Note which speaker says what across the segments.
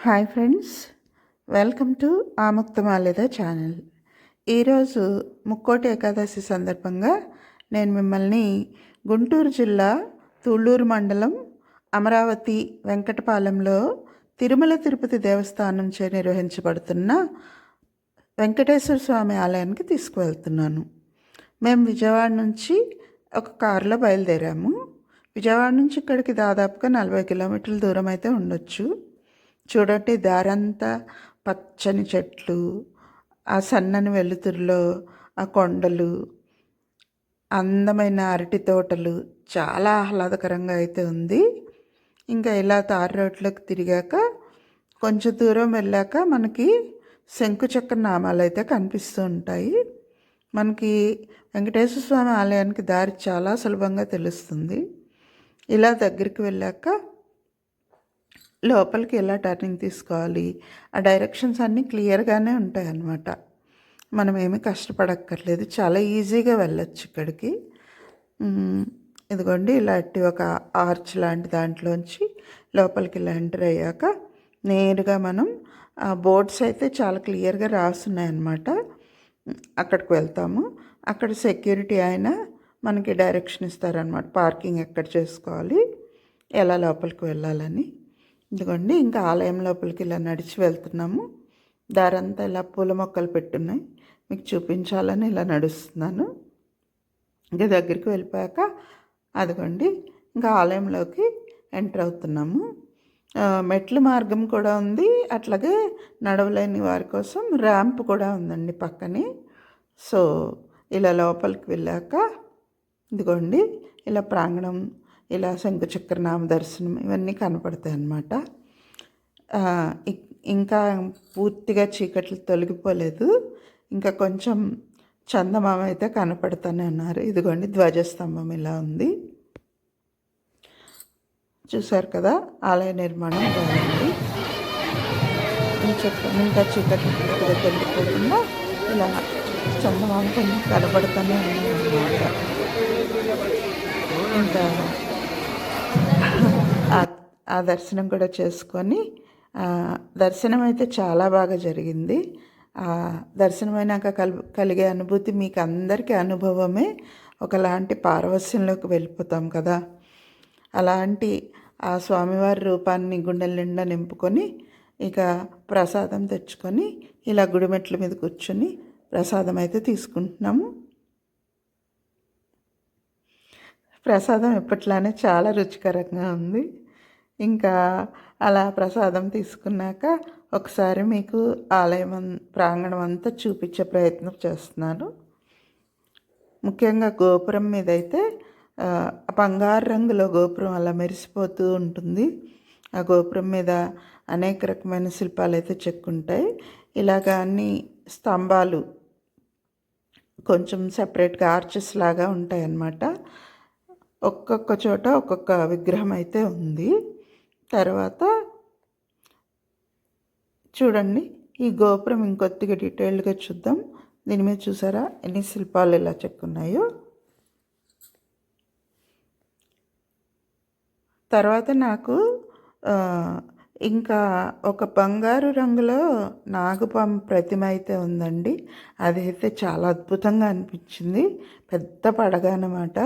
Speaker 1: Hi friends, welcome to Amuktamalyada channel. ఈరోజు ముక్కోటి ఏకాదశి సందర్భంగా నేను మిమ్మల్ని గుంటూరు జిల్లా తుళ్ళూరు మండలం అమరావతి వెంకటపాలెంలో తిరుమల తిరుపతి దేవస్థానం చే నిర్వహించబడుతున్న వెంకటేశ్వర స్వామి ఆలయానికి తీసుకువెళ్తున్నాను. మేము విజయవాడ నుంచి ఒక కారులో బయలుదేరాము. విజయవాడ నుంచి ఇక్కడికి దాదాపుగా 40 కిలోమీటర్ల దూరం అయితే ఉండొచ్చు. చూడండి, దారంతా పచ్చని చెట్లు, ఆ సన్నని వెలుతురులో ఆ కొండలు, అందమైన అరటి తోటలు, చాలా ఆహ్లాదకరంగా అయితే ఉంది. ఇంకా ఇలా తార్ రోడ్లోకి తిరిగాక కొంచెం దూరం వెళ్ళాక మనకి శంకుచక్ర నామాలు అయితే కనిపిస్తూ ఉంటాయి. మనకి వెంకటేశ్వర స్వామి ఆలయానికి దారి చాలా సులభంగా తెలుస్తుంది. ఇలా దగ్గరికి వెళ్ళాక లోపలికి ఎలా టర్నింగ్ తీసుకోవాలి, ఆ డైరెక్షన్స్ అన్నీ క్లియర్గానే ఉంటాయి అన్నమాట. మనం ఏమీ కష్టపడక్కర్లేదు, చాలా ఈజీగా వెళ్ళొచ్చు ఇక్కడికి. ఇదిగోండి, ఇలాంటి ఒక ఆర్చ్ లాంటి దాంట్లోంచి లోపలికి ఇలా ఎంటర్ అయ్యాక నేరుగా మనం ఆ బోర్డ్స్ అయితే చాలా క్లియర్గా రాస్తున్నాయన్నమాట. అక్కడికి వెళ్తాము. అక్కడ సెక్యూరిటీ ఆయన మనకి డైరెక్షన్ ఇస్తారనమాట, పార్కింగ్ ఎక్కడ చేసుకోవాలి, ఎలా లోపలికి వెళ్ళాలని. ఇదిగోండి, ఇంకా ఆలయం లోపలికి ఇలా నడిచి వెళ్తున్నాము. దారంతా ఇలా పూల మొక్కలు పెట్టున్నాయి, మీకు చూపించాలని ఇలా నడుస్తున్నాను. ఇంకా దగ్గరికి వెళ్ళిపోయాక అదిగోండి, ఇంకా ఆలయంలోకి ఎంటర్ అవుతున్నాము. మెట్ల మార్గం కూడా ఉంది, అట్లాగే నడవలేని వారి కోసం ర్యాంప్ కూడా ఉందండి పక్కనే. సో ఇలా లోపలికి వెళ్ళాక ఇదిగోండి, ఇలా ప్రాంగణం, ఇలా శంకుచక్రనామ దర్శనం ఇవన్నీ కనపడతాయి అన్నమాట. ఇంకా పూర్తిగా చీకట్లు తొలగిపోలేదు, ఇంకా కొంచెం చందమామ అయితే కనపడుతూనే ఉన్నారు. ఇదిగోండి, ధ్వజస్తంభం ఇలా ఉంది, చూసారు కదా. ఆలయ నిర్మాణం బాగుంది. ఇంకా చీకట్లు పూర్తిగా తొలగిపోకుండా ఇలా చందమామ కొంచెం కనపడుతూనే ఉంది అన్నమాట. ఇంకా ఆ దర్శనం కూడా చేసుకొని, దర్శనం అయితే చాలా బాగా జరిగింది. దర్శనమైనాక కలిగే అనుభూతి మీకు అందరికీ అనుభవమే. ఒకలాంటి పారవస్యంలోకి వెళ్ళిపోతాం కదా, అలాంటి ఆ స్వామివారి రూపాన్ని గుండెల నిండా నింపుకొని ఇక ప్రసాదం తెచ్చుకొని ఇలా గుడిమెట్ల మీద కూర్చొని ప్రసాదం అయితే తీసుకుంటున్నాము. ప్రసాదం ఎప్పట్లానే చాలా రుచికరంగా ఉంది. ఇంకా అలా ప్రసాదం తీసుకున్నాక ఒకసారి మీకు ఆలయం ప్రాంగణం అంతా చూపించే ప్రయత్నం చేస్తున్నాను. ముఖ్యంగా గోపురం మీద అయితే బంగారు రంగులో గోపురం అలా మెరిసిపోతూ ఉంటుంది. ఆ గోపురం మీద అనేక రకమైన శిల్పాలు అయితే చెక్కుంటాయి. ఇలాగా అన్ని స్తంభాలు కొంచెం సపరేట్గా ఆర్చెస్ లాగా ఉంటాయి అన్నమాట. ఒక్కొక్క చోట ఒక్కొక్క విగ్రహం అయితే ఉంది. తర్వాత చూడండి, ఈ గోపురం ఇంకొద్దిగా డీటెయిల్డ్గా చూద్దాం. దీని మీద చూసారా ఎన్ని శిల్పాలు ఎలా చెక్కున్నాయో. తర్వాత నాకు ఇంకా ఒక బంగారు రంగులో నాగుపాము ప్రతిమ అయితే ఉందండి. అదైతే చాలా అద్భుతంగా అనిపించింది, పెద్ద పడగ అన్నమాట.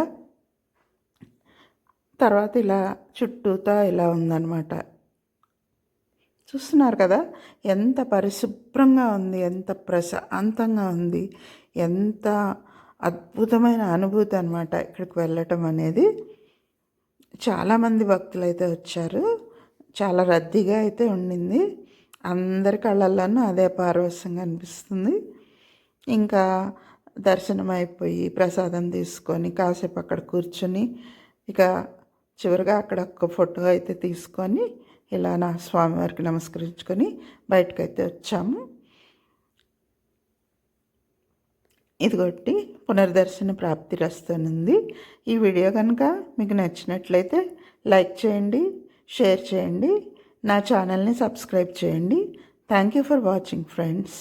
Speaker 1: తర్వాత ఇలా చుట్టూతా ఇలా ఉందన్నమాట. చూస్తున్నారు కదా, ఎంత పరిశుభ్రంగా ఉంది, ఎంత ప్రశాంతంగా ఉంది, ఎంత అద్భుతమైన అనుభూతి అన్నమాట ఇక్కడికి వెళ్ళటం అనేది. చాలామంది భక్తులు అయితే వచ్చారు, చాలా రద్దీగా అయితే ఉండింది. అందరి కళ్ళల్లోనూ అదే పారవస్యంగా అనిపిస్తుంది. ఇంకా దర్శనం అయిపోయి ప్రసాదం తీసుకొని కాసేపు అక్కడ కూర్చొని ఇక చివరిగా అక్కడ ఒక ఫోటో అయితే తీసుకొని ఇలా నా స్వామివారికి నమస్కరించుకొని బయటకైతే వచ్చాము. ఇదిగొట్టి పునర్దర్శన ప్రాప్తి రస్తోనుంది. ఈ వీడియో కనుక మీకు నచ్చినట్లయితే లైక్ చేయండి, షేర్ చేయండి, నా ఛానల్ని సబ్స్క్రైబ్ చేయండి. Thank you for watching friends.